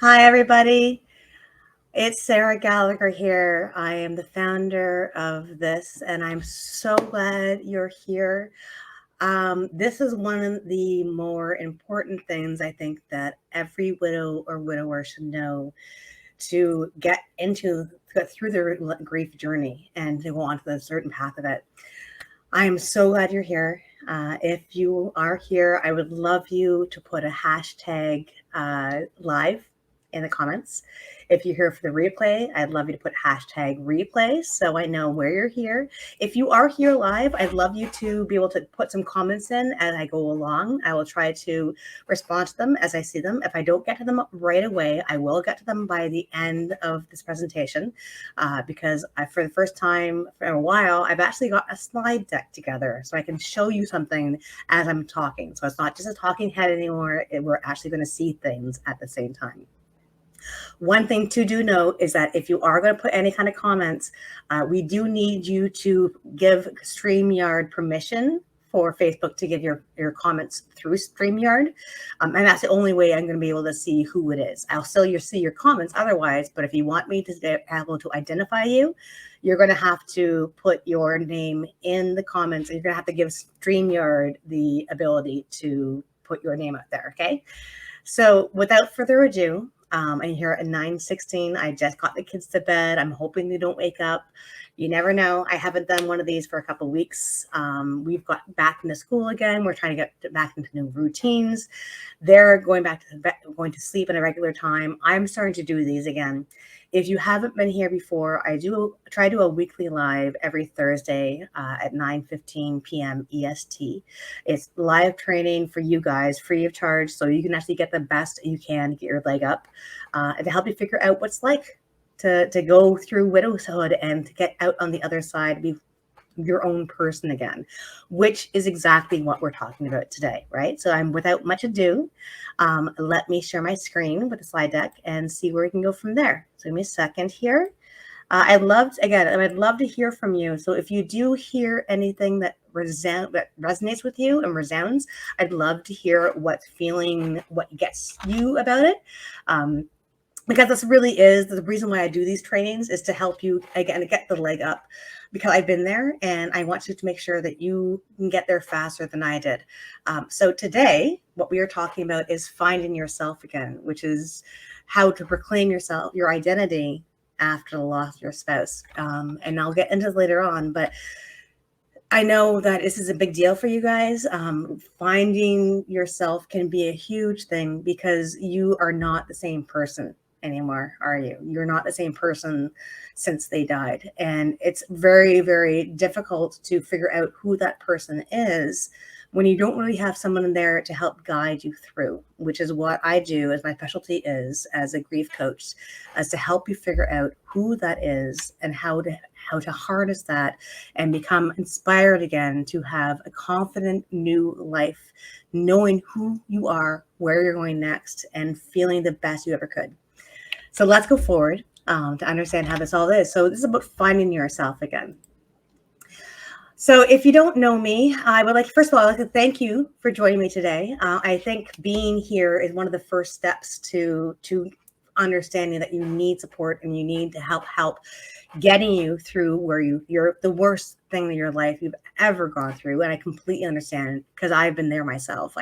Hi, everybody. It's Sarah Gallagher here. I am the founder of this, and I'm so glad you're here. This is one of the more important things I think that every widow or widower should know to get through their grief journey and to go on to the certain path of it. I am so glad you're here. If you are here, I would love you to put a hashtag live in the comments. If you're here for the replay, I'd love you to put hashtag replay so I know where you're here. If you are here live, I'd love you to be able to put some comments in as I go along. I will try to respond to them as I see them. If I don't get to them right away, I will get to them by the end of this presentation because for the first time for a while, I've actually got a slide deck together so I can show you something as I'm talking. So it's not just a talking head anymore. We're actually going to see things at the same time. One thing to do note is that if you are going to put any kind of comments, we do need you to give StreamYard permission for Facebook to give your comments through StreamYard. And that's the only way I'm going to be able to see who it is. I'll still see your comments otherwise, but if you want me to be able to identify you, you're going to have to put your name in the comments. And you're going to have to give StreamYard the ability to put your name out there, okay? So without further ado, I'm here at 9:16. I just got the kids to bed. I'm hoping they don't wake up. You never know. I haven't done one of these for a couple of weeks. We've got back into school again. We're trying to get back into new routines. They're going going to sleep at a regular time. I'm starting to do these again. If you haven't been here before, I do try to do a weekly live every Thursday at 9:15 p.m. EST. It's live training for you guys, free of charge, so you can actually get the best you can to get your leg up and to help you figure out what's like to go through widowhood and to get out on the other side, be your own person again, which is exactly what we're talking about today, right? So I'm without much ado, let me share my screen with the slide deck and see where we can go from there. So give me a second here. I'd love to hear from you. So if you do hear anything that resonates with you and resounds, I'd love to hear what gets you about it. Because this really is the reason why I do these trainings is to help you again get the leg up, because I've been there and I want you to make sure that you can get there faster than I did. So today, what we are talking about is finding yourself again, which is how to proclaim your identity after the loss of your spouse. And I'll get into this later on, but I know that this is a big deal for you guys. Finding yourself can be a huge thing because you are not the same person anymore, are you? You're not the same person since they died. And it's very, very difficult to figure out who that person is when you don't really have someone there to help guide you through, which is what I do as my specialty is as a grief coach, as to help you figure out who that is and how to harness that and become inspired again to have a confident new life, knowing who you are, where you're going next, and feeling the best you ever could. So let's go forward to understand how this all is. So this is about finding yourself again. So if you don't know me, I would like, first of all, I'd like to thank you for joining me today. I think being here is one of the first steps to understanding that you need support and you need to help getting you through where you're the worst thing in your life you've ever gone through. And I completely understand because I've been there myself.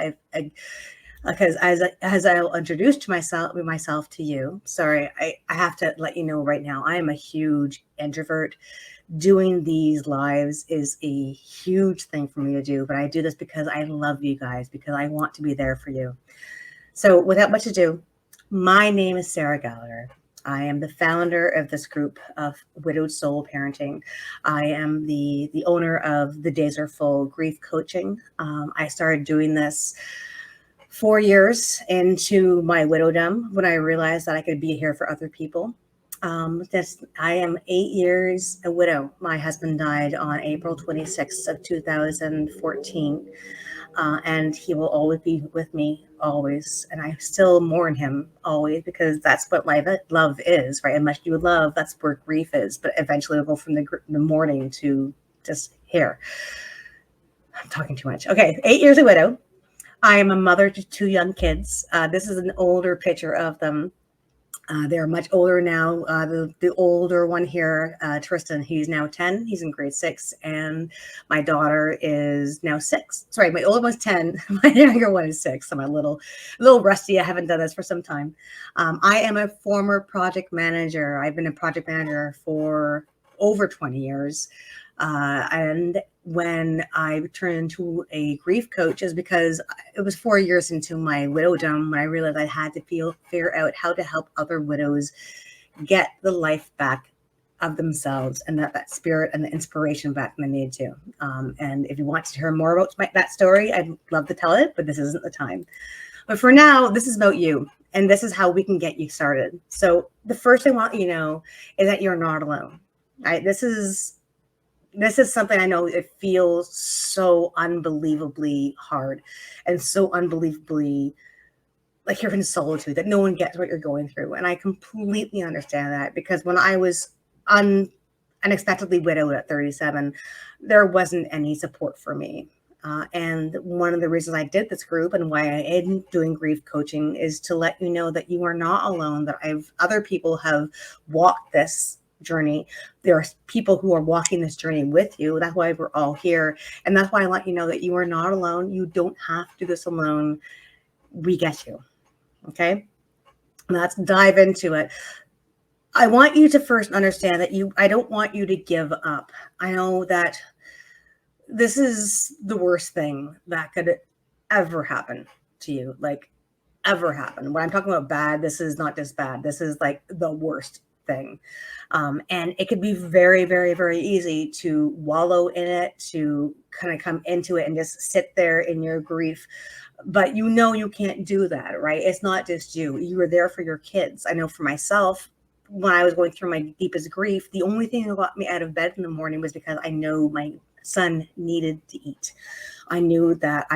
Because as I'll introduce myself to you, sorry, I have to let you know right now, I am a huge introvert. Doing these lives is a huge thing for me to do, but I do this because I love you guys, because I want to be there for you. So without much ado, my name is Sarah Gallagher. I am the founder of this group of Widowed Soul Parenting. I am the owner of The Days Are Full Grief Coaching. I started doing this 4 years into my widowdom when I realized that I could be here for other people. I am 8 years a widow. My husband died on April 26th of 2014. And he will always be with me, always. And I still mourn him always, because that's what love is, right? And much you love, that's where grief is. But eventually it'll go from the mourning to just here. I'm talking too much. Okay, 8 years a widow. I am a mother to 2 young kids. This is an older picture of them. They're much older now. The older one here, Tristan, he's now 10. He's in grade 6. And my daughter is now 6. Sorry, my older one's 10. My younger one is 6. So I'm a little rusty. I haven't done this for some time. I am a former project manager. I've been a project manager for over 20 years. And when I turned into a grief coach is because it was 4 years into my widowdom when I realized I had to figure out how to help other widows get the life back of themselves and that spirit and the inspiration back when they need to. And if you want to hear more about that story, I'd love to tell it, but this isn't the time. But for now, this is about you. And this is how we can get you started. So the first thing I want you to know is that you're not alone. Right? This is something I know it feels so unbelievably hard and so unbelievably like you're in solitude, that no one gets what you're going through. And I completely understand that, because when I was unexpectedly widowed at 37, there wasn't any support for me. And one of the reasons I did this group and why I am doing grief coaching is to let you know that you are not alone, that other people have walked this journey. There are people who are walking this journey with you. That's why we're all here. And that's why I let you know that you are not alone. You don't have to do this alone. We get you. Okay. Let's dive into it. I want you to first understand that I don't want you to give up. I know that this is the worst thing that could ever happen to you, like ever happen. When I'm talking about bad, this is not just bad. This is like the worst thing. And it could be very, very, very easy to wallow in it, to kind of come into it and just sit there in your grief. But you can't do that, right? It's not just you. You were there for your kids. I know for myself, when I was going through my deepest grief, the only thing that got me out of bed in the morning was because I know my son needed to eat. I knew that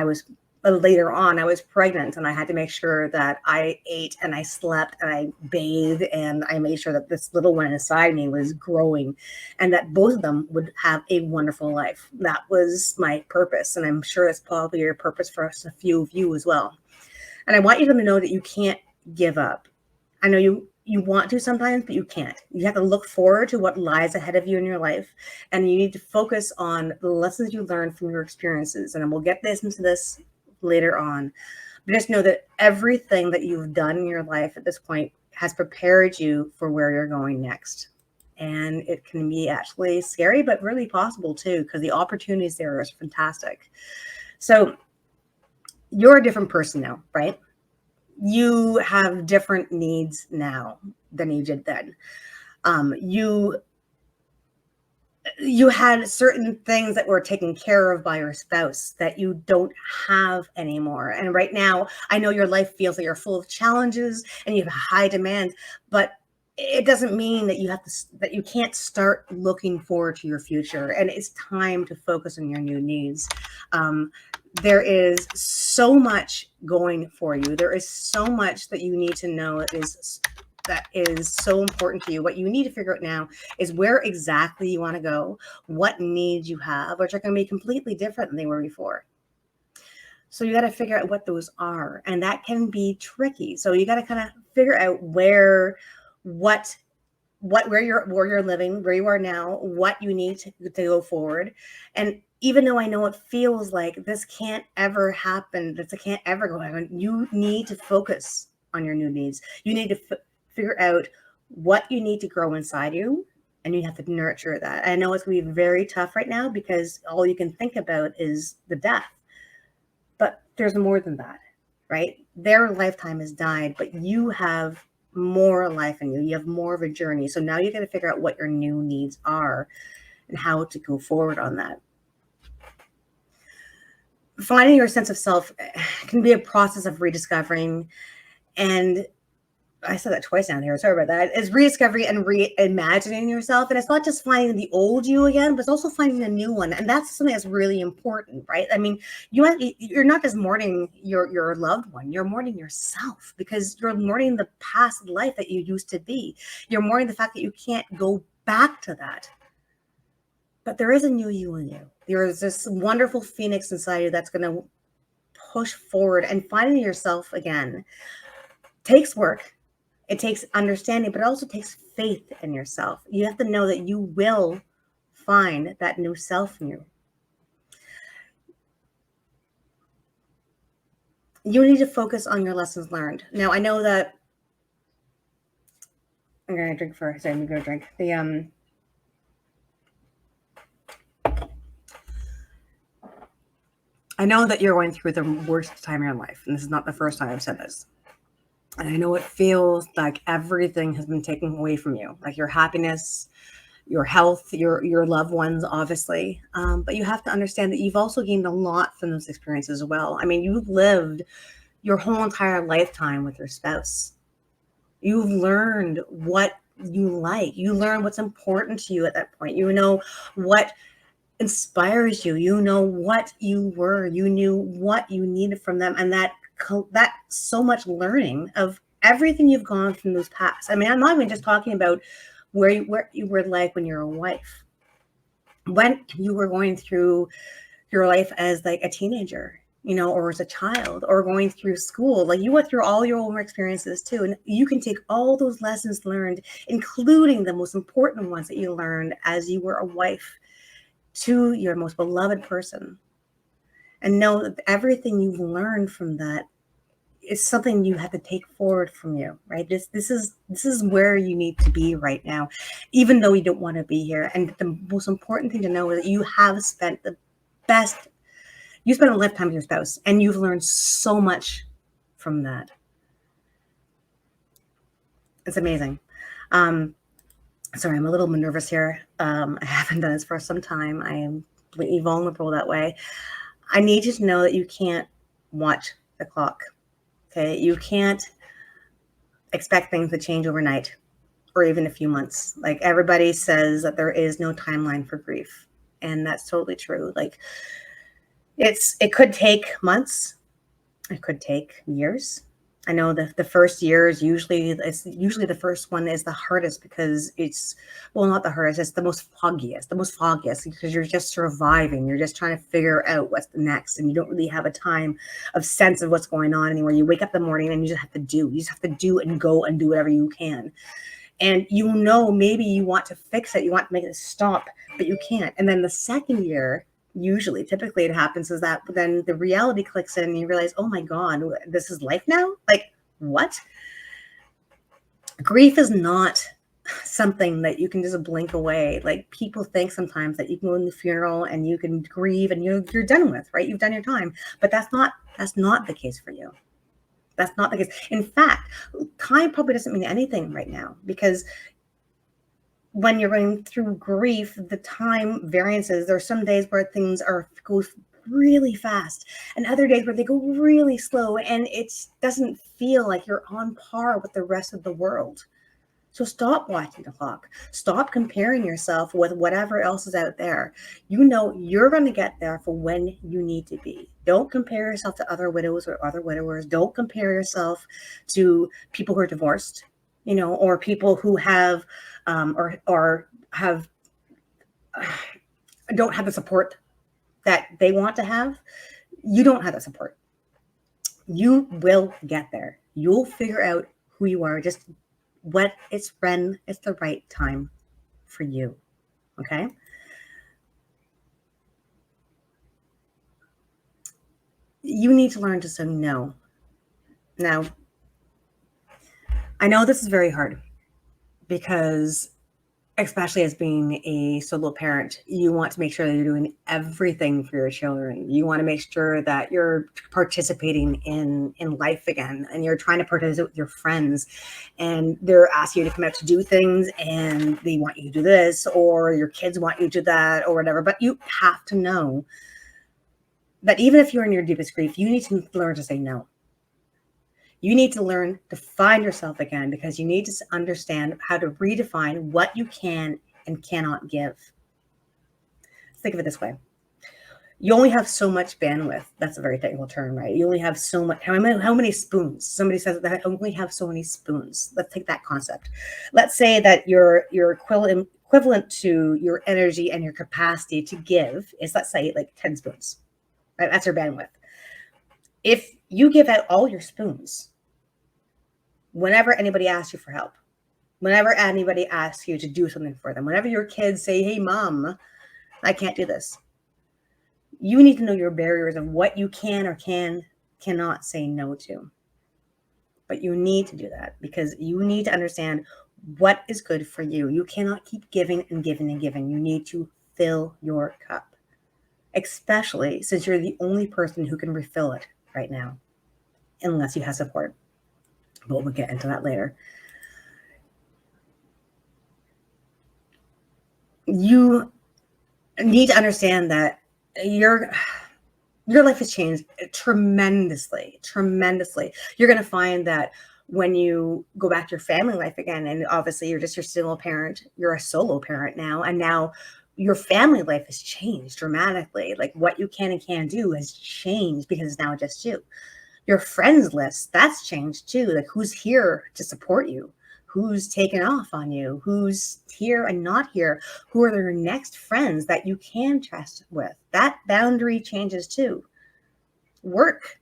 later on, I was pregnant and I had to make sure that I ate and I slept and I bathed and I made sure that this little one inside me was growing and that both of them would have a wonderful life. That was my purpose. And I'm sure it's probably your purpose for a few of you as well. And I want you to know that you can't give up. I know you want to sometimes, but you can't. You have to look forward to what lies ahead of you in your life. And you need to focus on the lessons you learned from your experiences. And we'll get into this later on. But just know that everything that you've done in your life at this point has prepared you for where you're going next. And it can be actually scary, but really possible too, because the opportunities there are fantastic. So you're a different person now, right? You have different needs now than you did then. You had certain things that were taken care of by your spouse that you don't have anymore. And right now, I know your life feels like you're full of challenges and you have high demands, but it doesn't mean that that you can't start looking forward to your future. And it's time to focus on your new needs. There is so much going for you. There is so much that you need to know that is so important to you. What you need to figure out now is where exactly you want to go, what needs you have, which are going to be completely different than they were before. So you got to figure out what those are, and that can be tricky. So you got to kind of figure out where you're living, where you are now, what you need to go forward. And even though I know it feels like this can't ever happen, this can't ever go on, you need to focus on your new needs. You need to figure out what you need to grow inside you, and you have to nurture that. I know it's going to be very tough right now because all you can think about is the death, but there's more than that, right? Their lifetime has died, but you have more life in you. You have more of a journey. So now you got to figure out what your new needs are and how to go forward on that. Finding your sense of self can be a process of rediscovering, and I said that twice down here. Sorry about that. It's rediscovery and reimagining yourself. And it's not just finding the old you again, but it's also finding a new one. And that's something that's really important, right? I mean, you're not just mourning your loved one. You're mourning yourself because you're mourning the past life that you used to be. You're mourning the fact that you can't go back to that. But there is a new you in you. There is this wonderful phoenix inside you that's going to push forward, and finding yourself again takes work. It takes understanding, but it also takes faith in yourself. You have to know that you will find that new self in you. You need to focus on your lessons learned. Now, I know that I'm going to drink first. I'm going to drink. I know that you're going through the worst time of your life, and this is not the first time I've said this. And I know it feels like everything has been taken away from you, like your happiness, your health, your loved ones, obviously. But you have to understand that you've also gained a lot from those experiences as well. I mean, you've lived your whole entire lifetime with your spouse. You've learned what you like. You learn what's important to you at that point. You know what inspires you. You know what you were. You knew what you needed from them, and that so much learning of everything you've gone from those past. I mean, I'm not even just talking about where you were like when you're a wife, when you were going through your life as like a teenager, you know, or as a child, or going through school. Like you went through all your own experiences too, and you can take all those lessons learned, including the most important ones that you learned as you were a wife to your most beloved person, and know that everything you've learned from that is something you have to take forward from you, right? This is where you need to be right now, even though you don't want to be here. And the most important thing to know is that you have spent you spent a lifetime with your spouse, and you've learned so much from that. It's amazing. Sorry, I'm a little nervous here. I haven't done this for some time. I am completely vulnerable that way. I need you to know that you can't watch the clock. Okay, you can't expect things to change overnight or even a few months. Like everybody says that there is no timeline for grief, and that's totally true. Like it could take months, it could take years. I know the first year is usually the first one is the hardest because it's, well, not the hardest, it's the most foggiest because you're just surviving. You're just trying to figure out what's the next, and you don't really have a time of sense of what's going on anymore. You wake up in the morning and you just have to do. You just have to do and go and do whatever you can. And you know, maybe you want to fix it, you want to make it stop, but you can't. And then the second year, usually, typically it happens is that then the reality clicks in and you realize, oh my God, this is life now? Like, what? Grief is not something that you can just blink away. Like people think sometimes that you can go in the funeral and you can grieve and you're done with, right? You've done your time. But that's not the case for you. That's not the case. In fact, time probably doesn't mean anything right now, because when you're going through grief, the time variances. There are some days where things go really fast, and other days where they go really slow, and it doesn't feel like you're on par with the rest of the world. So stop watching the clock. Stop comparing yourself with whatever else is out there. You know you're going to get there for when you need to be. Don't compare yourself to other widows or other widowers. Don't compare yourself to people who are divorced, you know, or people who have or have don't have the support that they want to have. You don't have that support. You will get there. You'll figure out who you are. Just when it's the right time for you. Okay. You need to learn to say no. Now, I know this is very hard because, especially as being a solo parent, you want to make sure that you're doing everything for your children. You want to make sure that you're participating in life again, and you're trying to participate with your friends, and they're asking you to come out to do things, and they want you to do this, or your kids want you to do that, or whatever. But you have to know that even if you're in your deepest grief, you need to learn to say no. You need to learn to find yourself again, because you need to understand how to redefine what you can and cannot give. Think of it this way. You only have so much bandwidth. That's a very technical term, right? You only have so much. How many spoons? Somebody says that I only have so many spoons. Let's take that concept. Let's say that your equivalent to your energy and your capacity to give is, let's say, like 10 spoons. Right? That's your bandwidth. If you give out all your spoons, whenever anybody asks you for help, whenever anybody asks you to do something for them, whenever your kids say, hey, mom, I can't do this, you need to know your barriers of what you can or cannot say no to. But you need to do that because you need to understand what is good for you. You cannot keep giving and giving and giving. You need to fill your cup, especially since you're the only person who can refill it right now, unless you have support. But we'll get into that later. You need to understand that your life has changed tremendously. You're going to find that when you go back to your family life again, and obviously you're just your single parent, you're a solo parent now, and now your family life has changed dramatically. Like what you can and can't do has changed because it's now just you. Your friends list, that's changed too. Like who's here to support you? Who's taken off on you? Who's here and not here? Who are your next friends that you can trust with? That boundary changes too. Work,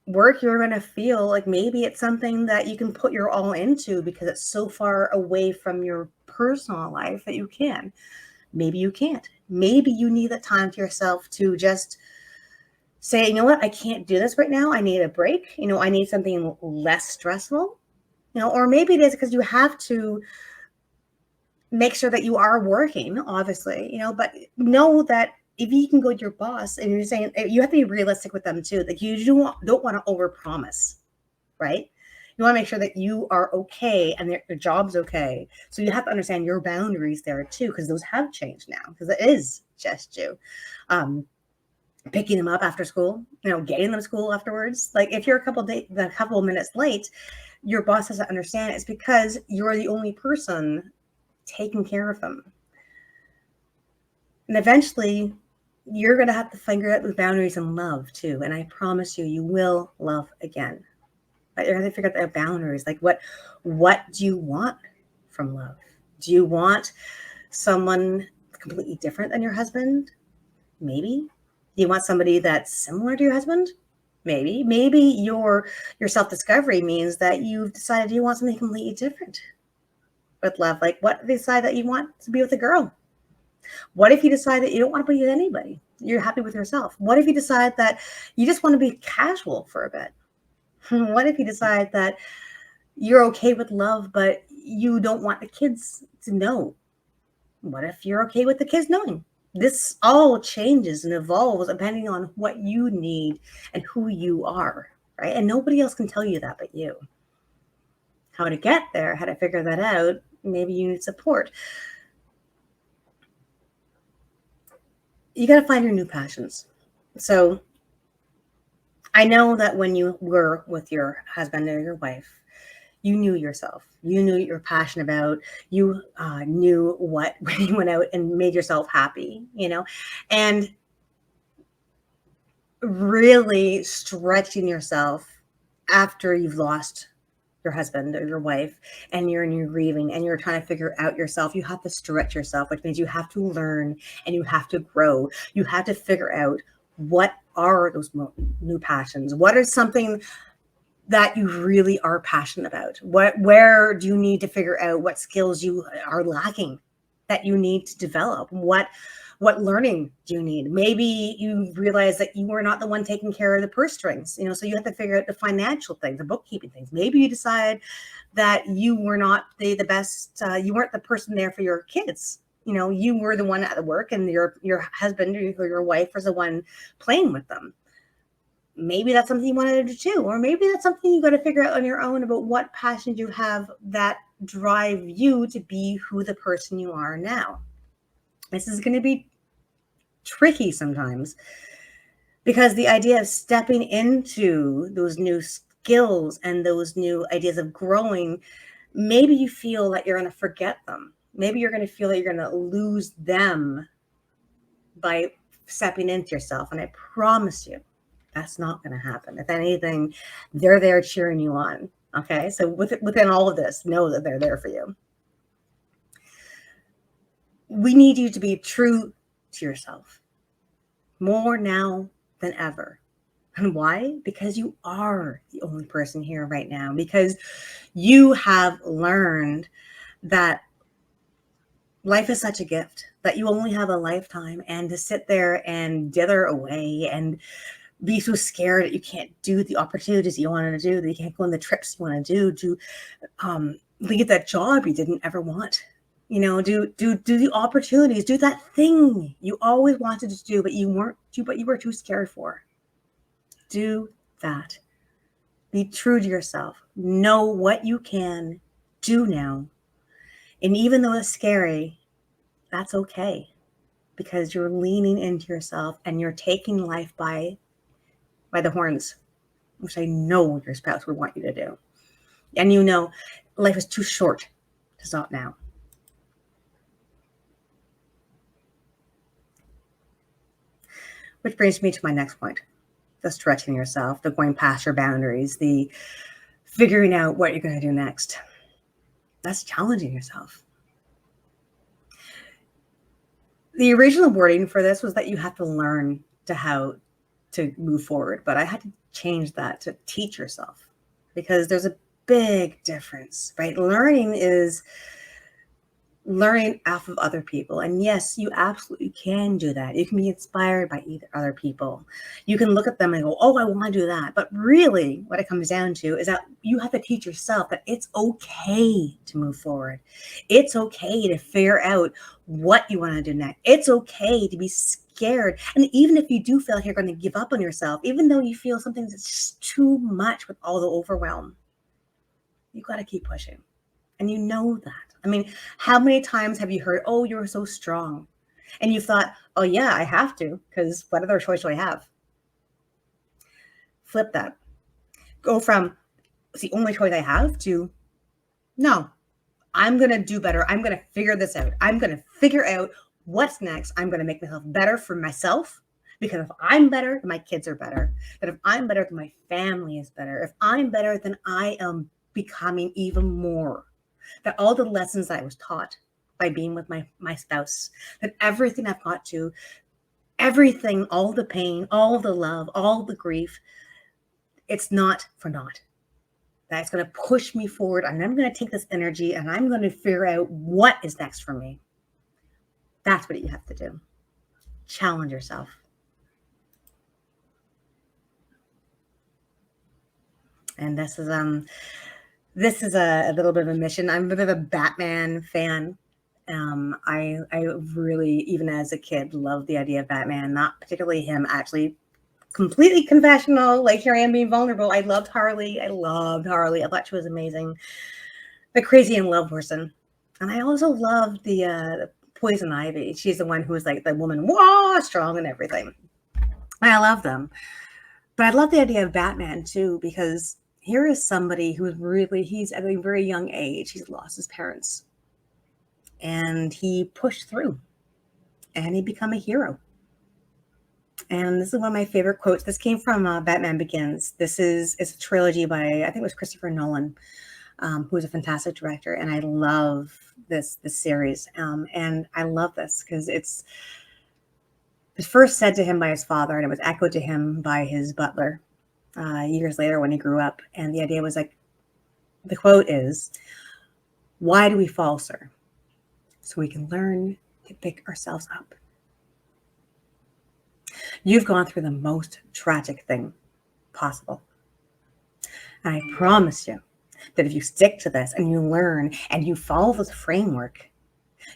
you're going to feel like maybe it's something that you can put your all into because it's so far away from your personal life that you can. Maybe you can't. Maybe you need that time to yourself to just say, you know what, I can't do this right now. I need a break. I need something less stressful. Or maybe it is because you have to make sure that you are working, obviously, but know that if you can go to your boss and you're saying, you have to be realistic with them too. Like you don't want to overpromise, right? You want to make sure that you are okay and that your job's okay. So you have to understand your boundaries there too, because those have changed now because it is just you. Picking them up after school, getting them to school afterwards. Like if you're a couple of minutes late, your boss doesn't understand. It's because you're the only person taking care of them. And eventually you're going to have to figure out those boundaries and love too. And I promise you will love again. But you're going to figure out the boundaries. Like what do you want from love? Do you want someone completely different than your husband? Maybe. Do you want somebody that's similar to your husband? Maybe. Maybe your self-discovery means that you've decided you want something completely different with love. Like what if you decide that you want to be with a girl? What if you decide that you don't want to be with anybody? You're happy with yourself. What if you decide that you just want to be casual for a bit? What if you decide that you're okay with love, but you don't want the kids to know? What if you're okay with the kids knowing? This all changes and evolves depending on what you need and who you are, right? And nobody else can tell you that but you. How to get there, how to figure that out, maybe you need support. You got to find your new passions. So I know that when you were with your husband or your wife, you knew yourself. You knew what you were passionate about. You knew what when you went out and made yourself happy, and really stretching yourself after you've lost your husband or your wife and you're in your grieving and you're trying to figure out yourself. You have to stretch yourself, which means you have to learn and you have to grow. You have to figure out what are those new passions. What is something that you really are passionate about? Where do you need to figure out what skills you are lacking that you need to develop? What learning do you need? Maybe you realize that you were not the one taking care of the purse strings, so you have to figure out the financial things, the bookkeeping things. Maybe you decide that you were not the best, you weren't the person there for your kids. You were the one at the work and your husband or your wife was the one playing with them. Maybe that's something you wanted to do, or maybe that's something you got to figure out on your own about what passions you have that drive you to be who the person you are now. This is going to be tricky sometimes because the idea of stepping into those new skills and those new ideas of growing, maybe you feel that you're going to forget them. Maybe you're going to feel that you're going to lose them by stepping into yourself. And I promise you, that's not going to happen. If anything, they're there cheering you on. Okay. So within all of this, know that they're there for you. We need you to be true to yourself more now than ever. And why? Because you are the only person here right now, because you have learned that life is such a gift, that you only have a lifetime, and to sit there and dither away and be so scared that you can't do the opportunities you wanted to do, that you can't go on the trips you want to do, to leave that job you didn't ever want. Do the opportunities, do that thing you always wanted to do, but you were too scared for. Do that. Be true to yourself. Know what you can do now. And even though it's scary, that's okay, because you're leaning into yourself and you're taking life by the horns, which I know your spouse would want you to do. And life is too short to stop now. Which brings me to my next point: the stretching yourself, the going past your boundaries, the figuring out what you're going to do next. That's challenging yourself. The original wording for this was that you have to learn how to move forward, but I had to change that to teach yourself, because there's a big difference, right? Learning is learning off of other people. And yes, you absolutely can do that. You can be inspired by other people. You can look at them and go, oh, I want to do that. But really, what it comes down to is that you have to teach yourself that it's okay to move forward. It's okay to figure out what you want to do next. It's okay to be scared. And even if you do feel like you're going to give up on yourself, even though you feel something that's just too much with all the overwhelm, you got to keep pushing. And you know that. I mean, how many times have you heard, oh, you're so strong? And you thought, oh, yeah, I have to, because what other choice do I have? Flip that. Go from, it's the only choice I have, to, no, I'm going to do better. I'm going to figure this out. I'm going to figure out what's next. I'm going to make myself better for myself, because if I'm better, then my kids are better. That if I'm better, then my family is better. If I'm better, then I am becoming even more. That all the lessons I was taught by being with my spouse, that everything I've got to, everything, all the pain, all the love, all the grief, it's not for naught. That's going to push me forward, and I'm going to take this energy and I'm going to figure out what is next for me. That's what you have to do. Challenge yourself. And this is a little bit of a mission. I'm a bit of a Batman fan. I really, even as a kid, loved the idea of Batman. Not particularly him, actually. Completely confessional. Like, here I am being vulnerable. I loved Harley. I thought she was amazing. The crazy in love person. And I also loved the Poison Ivy. She's the one who was like the woman, whoa, strong and everything. And I love them. But I love the idea of Batman too, because here is somebody who is he's at a very young age. He's lost his parents. And he pushed through. And he became a hero. And this is one of my favorite quotes. This came from Batman Begins. It's a trilogy by, I think it was Christopher Nolan, who's a fantastic director. And I love this series. And I love this because it was first said to him by his father, and it was echoed to him by his butler years later when he grew up. And the idea was like, the quote is, "Why do we fall, sir? So we can learn to pick ourselves up." You've gone through the most tragic thing possible. And I promise you that if you stick to this and you learn and you follow this framework,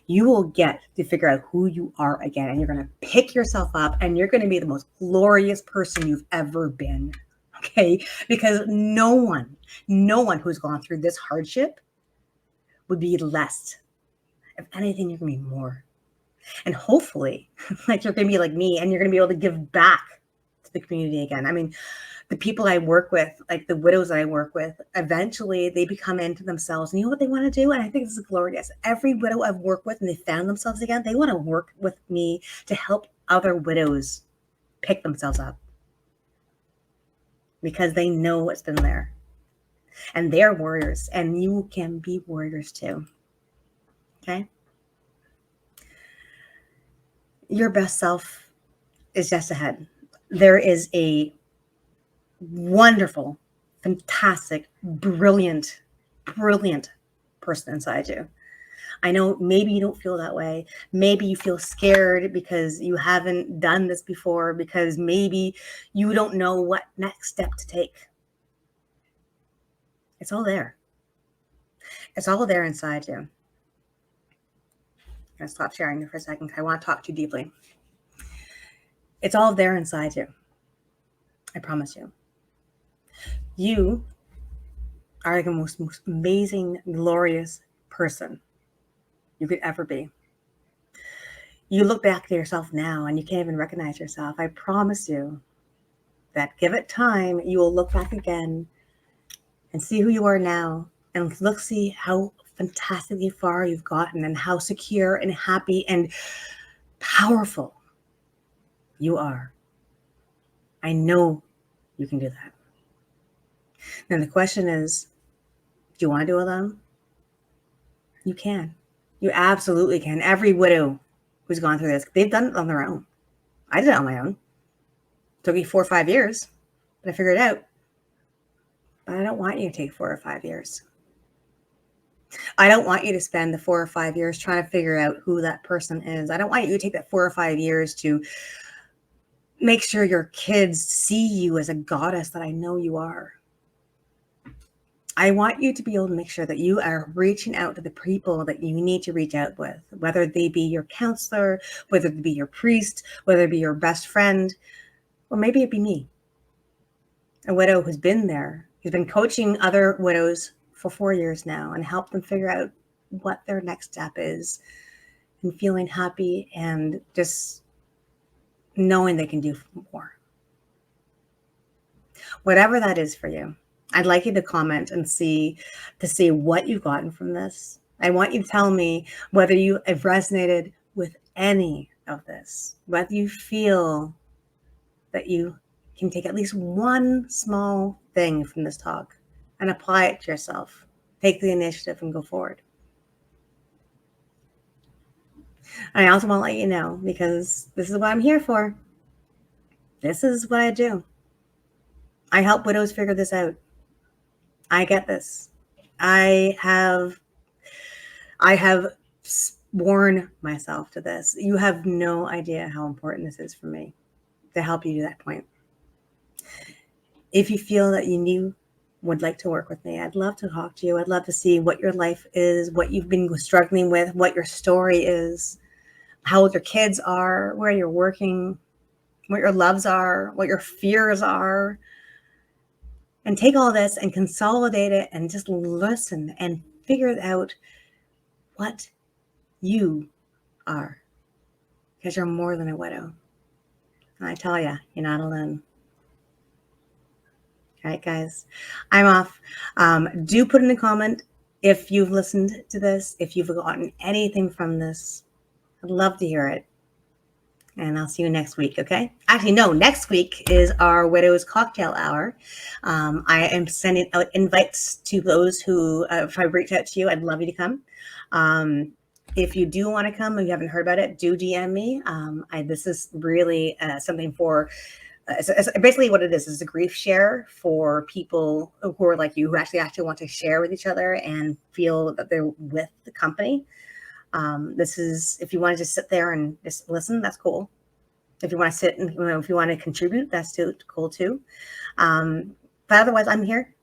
you will get to figure out who you are again. And you're going to pick yourself up and you're going to be the most glorious person you've ever been. Okay? Because no one who's gone through this hardship would be less. If anything, you're going to be more. And hopefully, like, you're going to be like me and you're going to be able to give back to the community again. I mean, the people I work with, like the widows that I work with, eventually they become into themselves. And you know what they want to do? And I think this is glorious. Every widow I've worked with and they found themselves again, they want to work with me to help other widows pick themselves up. Because they know what's been there. And they're warriors. And you can be warriors too. Okay? Your best self is just ahead. There is a wonderful, fantastic, brilliant, brilliant person inside you. I know maybe you don't feel that way. Maybe you feel scared because you haven't done this before, because maybe you don't know what next step to take. It's all there. It's all there inside you. I'm going to stop sharing for a second because I want to talk to you deeply. It's all there inside you. I promise you. You are the most amazing, glorious person you could ever be. You look back to yourself now and you can't even recognize yourself. I promise you that give it time, you will look back again and see who you are now and see how fantastically far you've gotten and how secure and happy and powerful you are. I know you can do that. Then the question is, do you want to do it alone? You can. You absolutely can. Every widow who's gone through this, they've done it on their own. I did it on my own. It took me 4 or 5 years, but I figured it out. But I don't want you to take 4 or 5 years. I don't want you to spend the 4 or 5 years trying to figure out who that person is. I don't want you to take that 4 or 5 years to make sure your kids see you as a goddess that I know you are. I want you to be able to make sure that you are reaching out to the people that you need to reach out with, whether they be your counselor, whether it be your priest, whether it be your best friend, or maybe it be me, a widow who's been there, who's been coaching other widows for 4 years now and help them figure out what their next step is and feeling happy and just knowing they can do more. Whatever that is for you, I'd like you to comment and see what you've gotten from this. I want you to tell me whether you have resonated with any of this, whether you feel that you can take at least one small thing from this talk and apply it to yourself. Take the initiative and go forward. I also want to let you know, because this is what I'm here for. This is what I do. I help widows figure this out. I get this. I have sworn myself to this. You have no idea how important this is for me to help you to that point. If you feel that you would like to work with me, I'd love to talk to you. I'd love to see what your life is, what you've been struggling with, what your story is, how old your kids are, where you're working, what your loves are, what your fears are. And take all this and consolidate it and just listen and figure out what you are. Because you're more than a widow. And I tell you, you're not alone. All right, guys, I'm off. Do put in a comment if you've listened to this, if you've gotten anything from this. I'd love to hear it. And I'll see you next week, okay? Actually, no, next week is our Widows Cocktail Hour. I am sending out invites to those who, if I reach out to you, I'd love you to come. If you do want to come and you haven't heard about it, do DM me. This is really something for, basically what it is a grief share for people who are like you, who actually want to share with each other and feel that they're with the company. This is, if you want to just sit there and just listen, that's cool. If you want to sit and, if you want to contribute, that's too cool too. But otherwise, I'm here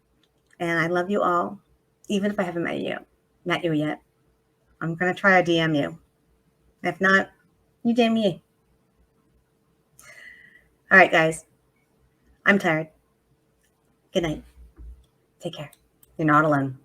and I love you all, even if I haven't met you yet. I'm going to try to DM you. If not, you DM me. All right, guys, I'm tired. Good night. Take care. You're not alone.